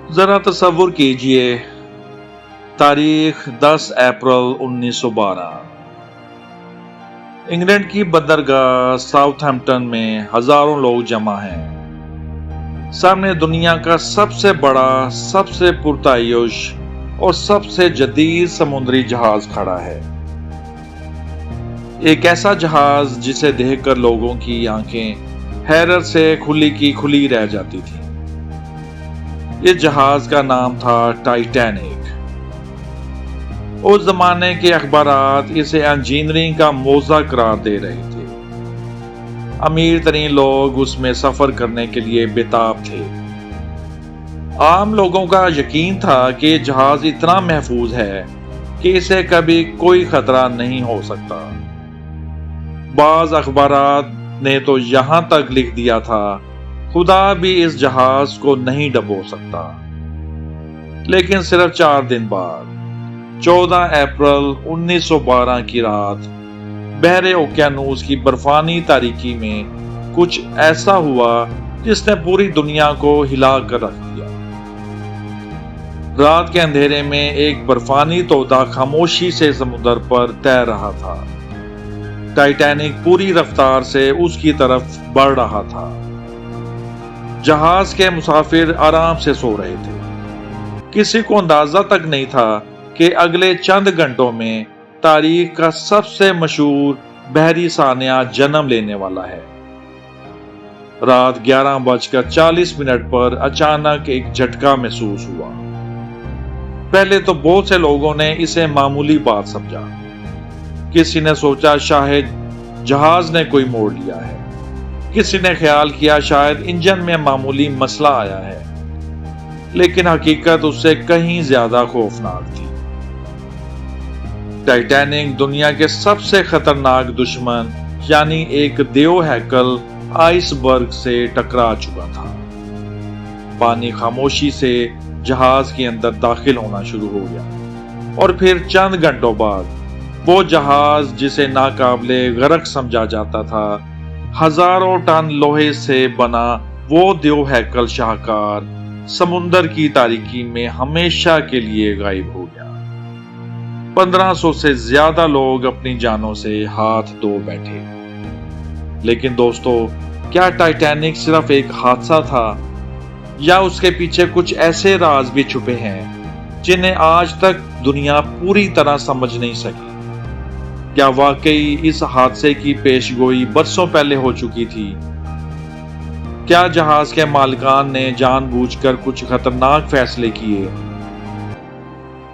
ذرا تصور کیجئے، تاریخ 10 اپریل 1912، انگلینڈ کی بندرگاہ ساؤتھ ہیمپٹن میں ہزاروں لوگ جمع ہیں۔ سامنے دنیا کا سب سے بڑا، سب سے پرتعیش اور سب سے جدید سمندری جہاز کھڑا ہے۔ ایک ایسا جہاز جسے دیکھ کر لوگوں کی آنکھیں حیرت سے کھلی کی کھلی رہ جاتی تھی۔ اس جہاز کا نام تھا ٹائٹینک۔ اس زمانے کے اخبارات اسے انجینئرنگ کا موضوع قرار دے رہے تھے۔ امیر ترین لوگ اس میں سفر کرنے کے لیے بےتاب تھے۔ عام لوگوں کا یقین تھا کہ یہ جہاز اتنا محفوظ ہے کہ اسے کبھی کوئی خطرہ نہیں ہو سکتا۔ بعض اخبارات نے تو یہاں تک لکھ دیا تھا، خدا بھی اس جہاز کو نہیں ڈبو سکتا۔ لیکن صرف 4 دن بعد 14 اپریل 1912 کی رات بحر اوقیانوس کی برفانی تاریکی میں کچھ ایسا ہوا جس نے پوری دنیا کو ہلا کر رکھ دیا۔ رات کے اندھیرے میں ایک برفانی تودا خاموشی سے سمندر پر تیر رہا تھا۔ ٹائٹینک پوری رفتار سے اس کی طرف بڑھ رہا تھا۔ جہاز کے مسافر آرام سے سو رہے تھے۔ کسی کو اندازہ تک نہیں تھا کہ اگلے چند گھنٹوں میں تاریخ کا سب سے مشہور بحری سانحہ جنم لینے والا ہے۔ رات 11:40 پر اچانک ایک جھٹکا محسوس ہوا۔ پہلے تو بہت سے لوگوں نے اسے معمولی بات سمجھا۔ کسی نے سوچا شاید جہاز نے کوئی موڑ لیا ہے، کسی نے خیال کیا شاید انجن میں معمولی مسئلہ آیا ہے، لیکن حقیقت اس سے کہیں زیادہ خوفناک تھی۔ ٹائٹینک دنیا کے سب سے خطرناک دشمن یعنی ایک دیو ہیکل آئس برگ سے ٹکرا چکا تھا۔ پانی خاموشی سے جہاز کے اندر داخل ہونا شروع ہو گیا، اور پھر چند گھنٹوں بعد وہ جہاز جسے ناقابل غرق سمجھا جاتا تھا، ہزاروں ٹن لوہے سے بنا وہ دیو ہیکل شاہکار سمندر کی تاریکی میں ہمیشہ کے لیے غائب ہو گیا۔ 1500 سے زیادہ لوگ اپنی جانوں سے ہاتھ دھو بیٹھے۔ لیکن دوستو، کیا ٹائٹینک صرف ایک حادثہ تھا، یا اس کے پیچھے کچھ ایسے راز بھی چھپے ہیں جنہیں آج تک دنیا پوری طرح سمجھ نہیں سکی؟ کیا واقعی اس حادثے کی پیش گوئی برسوں پہلے ہو چکی تھی؟ کیا جہاز کے مالکان نے جان بوجھ کر کچھ خطرناک فیصلے کیے؟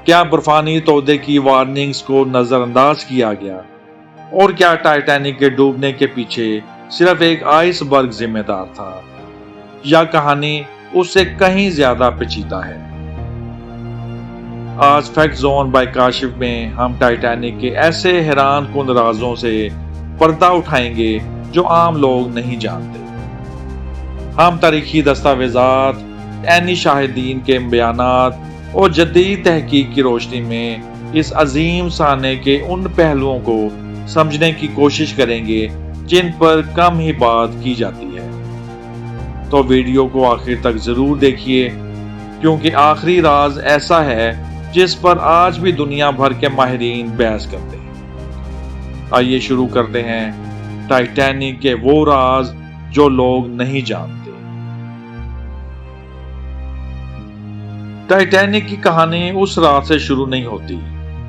کیا برفانی تودے کی وارننگز کو نظر انداز کیا گیا؟ اور کیا ٹائٹینک کے ڈوبنے کے پیچھے صرف ایک آئس برگ ذمہ دار تھا، یا کہانی اس سے کہیں زیادہ پیچیدہ ہے؟ آج فیکٹ زون بائی کاشف میں ہم ٹائٹینک کے ایسے حیران کن رازوں سے پردہ اٹھائیں گے جو عام لوگ نہیں جانتے۔ ہم تاریخی دستاویزات، عینی شاہدین کے بیانات اور جدید تحقیق کی روشنی میں اس عظیم سانحے کے ان پہلوؤں کو سمجھنے کی کوشش کریں گے جن پر کم ہی بات کی جاتی ہے۔ تو ویڈیو کو آخر تک ضرور دیکھیے، کیونکہ آخری راز ایسا ہے جس پر آج بھی دنیا بھر کے ماہرین بحث کرتے ہیں۔ آئیے شروع کرتے ہیں ٹائٹینک کے وہ راز جو لوگ نہیں جانتے۔ ٹائٹینک کی کہانی اس رات سے شروع نہیں ہوتی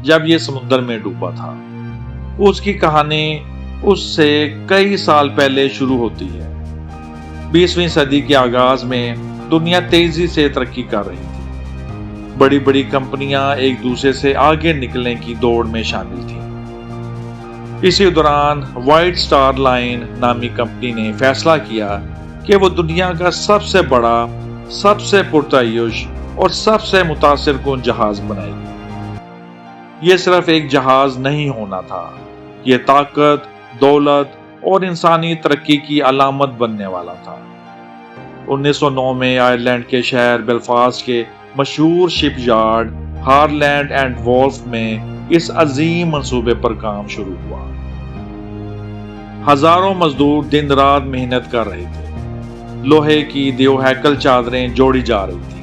جب یہ سمندر میں ڈوبا تھا۔ اس کی کہانی اس سے کئی سال پہلے شروع ہوتی ہے۔ 20ویں صدی کے آغاز میں دنیا تیزی سے ترقی کر رہی تھی۔ بڑی بڑی کمپنیاں ایک دوسرے سے آگے نکلنے کی دوڑ میں شامل تھیں۔ اسی دوران وائٹ سٹار لائن نامی کمپنی نے فیصلہ کیا کہ وہ دنیا کا سب سے بڑا، سب سے پرتعیش اور سب سے متاثر کن جہاز بنائے گی۔ یہ صرف ایک جہاز نہیں ہونا تھا، یہ طاقت، دولت اور انسانی ترقی کی علامت بننے والا تھا۔ 1909 میں آئرلینڈ کے شہر بیلفاسٹ کے مشہور شپ یارڈ ہارلینڈ اینڈ وولف میں اس عظیم منصوبے پر کام شروع ہوا۔ ہزاروں مزدور دن رات محنت کر رہے تھے۔ لوہے کی دیو ہیکل چادریں جوڑی جا رہی تھی،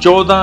14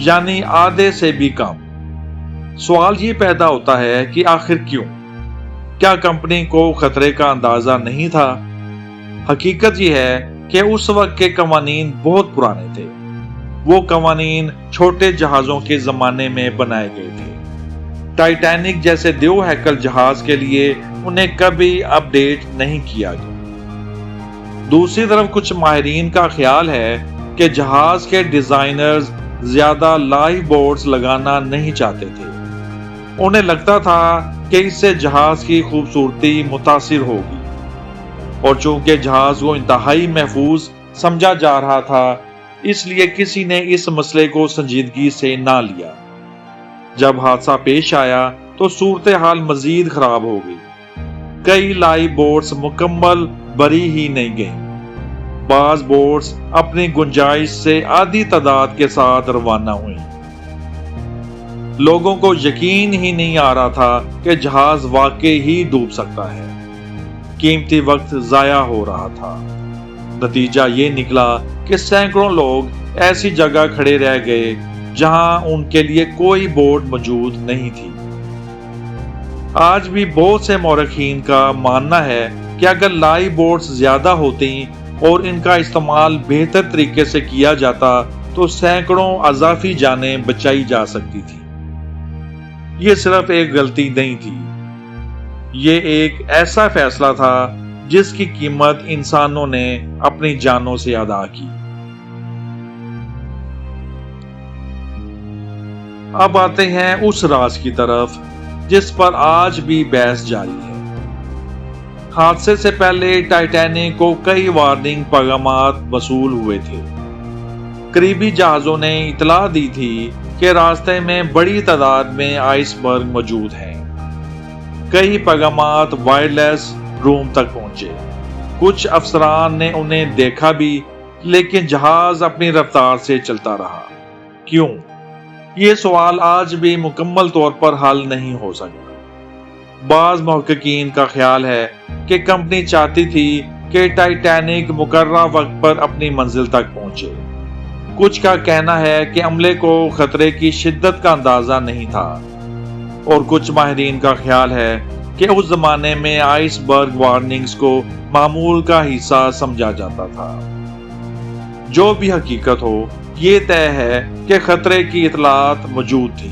یعنی آدھے سے بھی کم۔ سوال یہ پیدا ہوتا ہے کہ آخر کیوں؟ کیا کمپنی کو خطرے کا اندازہ نہیں تھا؟ حقیقت یہ ہے کہ اس وقت کے قوانین بہت پرانے تھے۔ وہ قوانین چھوٹے جہازوں کے زمانے میں بنائے گئے تھے۔ ٹائٹینک جیسے دیو ہیکل جہاز کے لیے انہیں کبھی اپ ڈیٹ نہیں کیا گیا۔ دوسری طرف کچھ ماہرین کا خیال ہے کہ جہاز کے ڈیزائنرز زیادہ لائف بورڈز لگانا نہیں چاہتے تھے۔ انہیں لگتا تھا کہ اس سے جہاز کی خوبصورتی متاثر ہوگی، اور چونکہ جہاز کو انتہائی محفوظ سمجھا جا رہا تھا، اس لیے کسی نے اس مسئلے کو سنجیدگی سے نہ لیا۔ جب حادثہ پیش آیا تو صورتحال مزید خراب ہو گئی۔ کئی لائف بورڈز مکمل بری ہی نہیں گئیں۔ بعض بورڈز اپنی گنجائش سے آدھی تعداد کے ساتھ روانہ ہوئیں۔ لوگوں کو یقین ہی نہیں آ رہا تھا کہ جہاز واقعی ہی ڈوب سکتا ہے۔ قیمتی وقت ضائع ہو رہا تھا۔ نتیجہ یہ نکلا کہ سینکڑوں لوگ ایسی جگہ کھڑے رہ گئے جہاں ان کے لیے کوئی بورڈ موجود نہیں تھی۔ آج بھی بہت سے مورخین کا ماننا ہے کہ اگر لائف بورڈز زیادہ ہوتی اور ان کا استعمال بہتر طریقے سے کیا جاتا تو سینکڑوں اضافی جانیں بچائی جا سکتی تھی۔ یہ صرف ایک غلطی نہیں تھی، یہ ایک ایسا فیصلہ تھا جس کی قیمت انسانوں نے اپنی جانوں سے ادا کی۔ اب آتے ہیں اس راز کی طرف جس پر آج بھی بحث جاری ہے۔ حادثے سے پہلے ٹائٹینک کو کئی وارننگ پیغامات موصول ہوئے تھے۔ قریبی جہازوں نے اطلاع دی تھی کہ راستے میں بڑی تعداد میں آئس برگ موجود ہیں۔ کئی پیغامات وائرلیس روم تک پہنچے۔ کچھ افسران نے انہیں دیکھا بھی، لیکن جہاز اپنی رفتار سے چلتا رہا۔ کیوں؟ یہ سوال آج بھی مکمل طور پر حل نہیں ہو سکا۔ بعض محققین کا خیال ہے کہ کمپنی چاہتی تھی کہ ٹائٹینک مقررہ وقت پر اپنی منزل تک پہنچے۔ کچھ کا کہنا ہے کہ عملے کو خطرے کی شدت کا اندازہ نہیں تھا، اور کچھ ماہرین کا خیال ہے کہ اس زمانے میں آئس برگ وارننگز کو معمول کا حصہ سمجھا جاتا تھا۔ جو بھی حقیقت ہو، یہ طے ہے کہ خطرے کی اطلاعات موجود تھی۔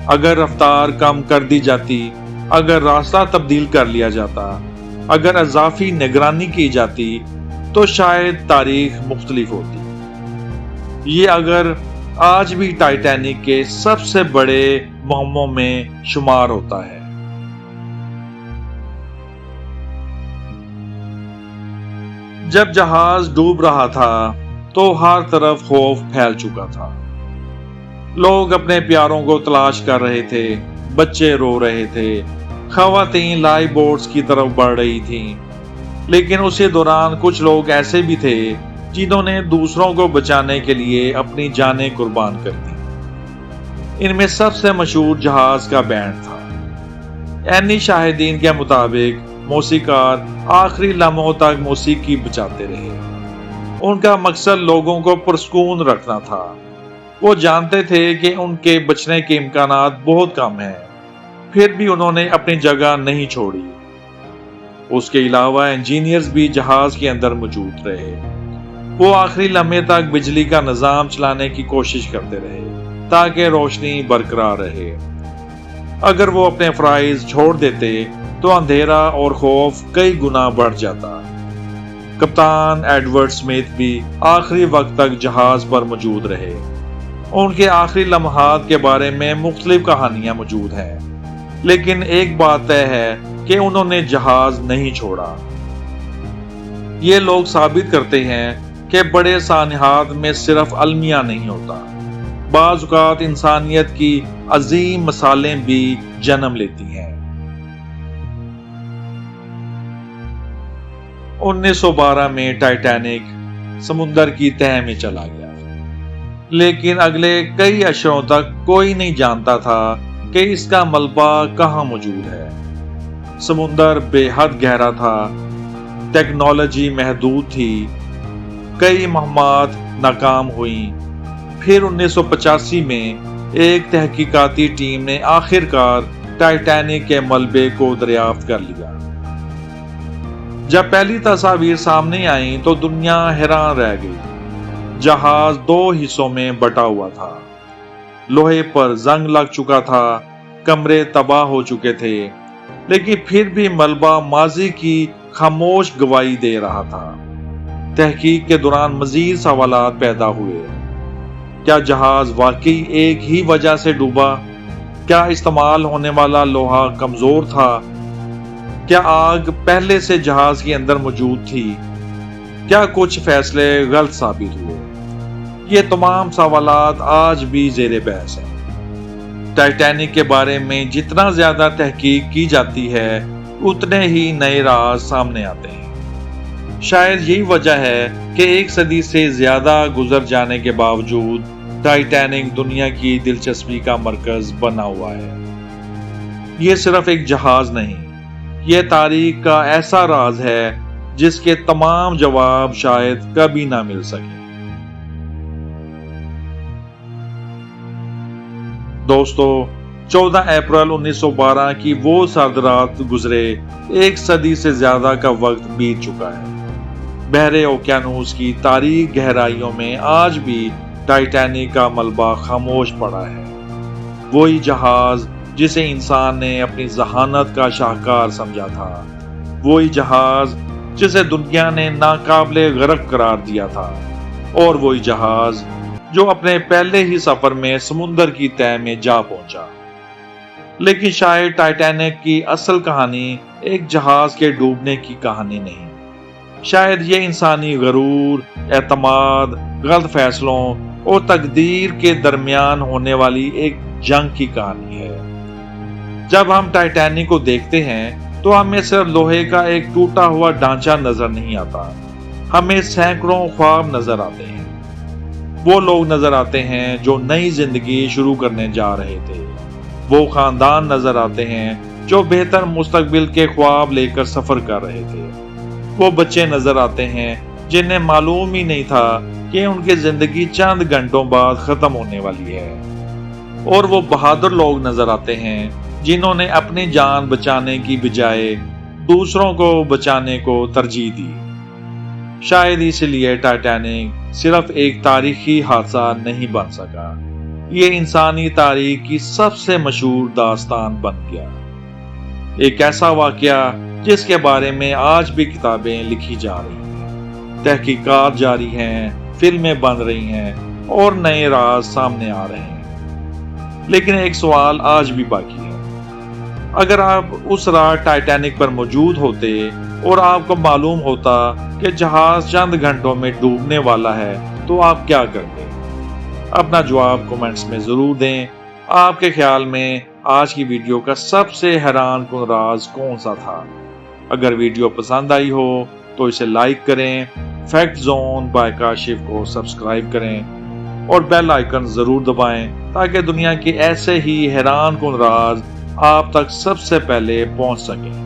اگر رفتار کم کر دی جاتی، اگر راستہ تبدیل کر لیا جاتا، اگر اضافی نگرانی کی جاتی تو شاید تاریخ مختلف ہوتی۔ یہ اگر آج بھی ٹائٹینک کے سب سے بڑے مہموں میں شمار ہوتا ہے۔ جب جہاز ڈوب رہا تھا تو ہر طرف خوف پھیل چکا تھا۔ لوگ اپنے پیاروں کو تلاش کر رہے تھے، بچے رو رہے تھے، خواتین لائف بورڈز کی طرف بڑھ رہی تھیں، لیکن اسی دوران کچھ لوگ ایسے بھی تھے جنہوں نے دوسروں کو بچانے کے لیے اپنی جانیں قربان کر دی۔ ان میں سب سے مشہور جہاز کا بینڈ تھا۔ عینی شاہدین کے مطابق موسیقار آخری لمحوں تک موسیقی بجاتے رہے۔ ان کا مقصد لوگوں کو پرسکون رکھنا تھا۔ وہ جانتے تھے کہ ان کے بچنے کے امکانات بہت کم ہیں، پھر بھی انہوں نے اپنی جگہ نہیں چھوڑی۔ اس کے علاوہ انجینئرز بھی جہاز کے اندر موجود رہے۔ وہ آخری لمحے تک بجلی کا نظام چلانے کی کوشش کرتے رہے تاکہ روشنی برقرار رہے۔ اگر وہ اپنے فرائض چھوڑ دیتے تو اندھیرا اور خوف کئی گنا بڑھ جاتا۔ کپتان ایڈورڈ سمتھ بھی آخری وقت تک جہاز پر موجود رہے۔ ان کے آخری لمحات کے بارے میں مختلف کہانیاں موجود ہیں، لیکن ایک بات طے ہے کہ انہوں نے جہاز نہیں چھوڑا۔ یہ لوگ ثابت کرتے ہیں کہ بڑے سانحات میں صرف المیہ نہیں ہوتا، بعض اوقات انسانیت کی عظیم مثالیں بھی جنم لیتی ہیں۔ 1912 میں ٹائٹینک سمندر کی تہہ میں چلا گیا، لیکن اگلے کئی عشروں تک کوئی نہیں جانتا تھا کہ اس کا ملبہ کہاں موجود ہے۔ سمندر بے حد گہرا تھا، ٹیکنالوجی محدود تھی، کئی مہمات ناکام ہوئیں، پھر 1985 میں ایک تحقیقاتی ٹیم نے آخر کار ٹائٹینک کے ملبے کو دریافت کر لیا۔ جب پہلی تصاویر سامنے آئیں تو دنیا حیران رہ گئی۔ جہاز 2 حصوں میں بٹا ہوا تھا، لوہے پر زنگ لگ چکا تھا، کمرے تباہ ہو چکے تھے، لیکن پھر بھی ملبہ ماضی کی خاموش گواہی دے رہا تھا۔ تحقیق کے دوران مزید سوالات پیدا ہوئے۔ کیا جہاز واقعی ایک ہی وجہ سے ڈوبا؟ کیا استعمال ہونے والا لوہا کمزور تھا؟ کیا آگ پہلے سے جہاز کے اندر موجود تھی؟ کیا کچھ فیصلے غلط ثابت ہوئے؟ یہ تمام سوالات آج بھی زیر بحث ہیں۔ ٹائٹینک کے بارے میں جتنا زیادہ تحقیق کی جاتی ہے اتنے ہی نئے راز سامنے آتے ہیں۔ شاید یہی وجہ ہے کہ 1 صدی سے زیادہ گزر جانے کے باوجود ٹائٹینک دنیا کی دلچسپی کا مرکز بنا ہوا ہے۔ یہ صرف ایک جہاز نہیں، یہ تاریخ کا ایسا راز ہے جس کے تمام جواب شاید کبھی نہ مل سکیں۔ دوستو، 14 اپریل 1912 کی وہ سرد رات گزرے، 1 صدی سے زیادہ کا وقت بیت چکا ہے۔ بحر اوقیانوس کی تاریک گہرائیوں میں آج بھی ٹائٹینک کا ملبہ خاموش پڑا ہے۔ وہی جہاز جسے انسان نے اپنی ذہانت کا شاہکار سمجھا تھا، وہی جہاز جسے دنیا نے ناقابل غرق قرار دیا تھا، اور وہی جہاز جو اپنے پہلے ہی سفر میں سمندر کی تہہ میں جا پہنچا۔ لیکن شاید ٹائٹینک کی اصل کہانی ایک جہاز کے ڈوبنے کی کہانی نہیں، شاید یہ انسانی غرور، اعتماد، غلط فیصلوں اور تقدیر کے درمیان ہونے والی ایک جنگ کی کہانی ہے۔ جب ہم ٹائٹینک کو دیکھتے ہیں تو ہمیں صرف لوہے کا ایک ٹوٹا ہوا ڈھانچہ نظر نہیں آتا، ہمیں سینکڑوں خواب نظر آتے ہیں۔ وہ لوگ نظر آتے ہیں جو نئی زندگی شروع کرنے جا رہے تھے، وہ خاندان نظر آتے ہیں جو بہتر مستقبل کے خواب لے کر سفر کر رہے تھے، وہ بچے نظر آتے ہیں جنہیں معلوم ہی نہیں تھا کہ ان کی زندگی چند گھنٹوں بعد ختم ہونے والی ہے، اور وہ بہادر لوگ نظر آتے ہیں جنہوں نے اپنی جان بچانے کی بجائے دوسروں کو بچانے کو ترجیح دی۔ شاید اس لیے ٹائٹینک صرف ایک تاریخی حادثہ نہیں بن سکا، یہ انسانی تاریخ کی سب سے مشہور داستان بن گیا، ایک ایسا واقعہ جس کے بارے میں آج بھی کتابیں لکھی جا رہی ہیں، تحقیقات جاری ہیں، فلمیں بن رہی ہیں اور نئے راز سامنے آ رہے ہیں۔ لیکن ایک سوال آج بھی باقی ہے، اگر آپ اس رات ٹائٹینک پر موجود ہوتے اور آپ کو معلوم ہوتا کہ جہاز چند گھنٹوں میں ڈوبنے والا ہے تو آپ کیا کرتے؟ اپنا جواب کمنٹس میں ضرور دیں۔ آپ کے خیال میں آج کی ویڈیو کا سب سے حیران کن راز کون سا تھا؟ اگر ویڈیو پسند آئی ہو تو اسے لائک کریں، فیکٹ زون بائی کاشف کو سبسکرائب کریں اور بیل آئیکن ضرور دبائیں تاکہ دنیا کے ایسے ہی حیران کن راز آپ تک سب سے پہلے پہنچ سکیں۔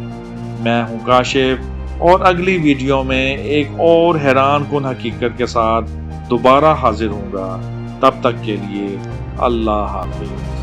میں ہوں کاشف اور اگلی ویڈیو میں ایک اور حیران کن حقیقت کے ساتھ دوبارہ حاضر ہوں گا۔ تب تک کے لیے اللہ حافظ۔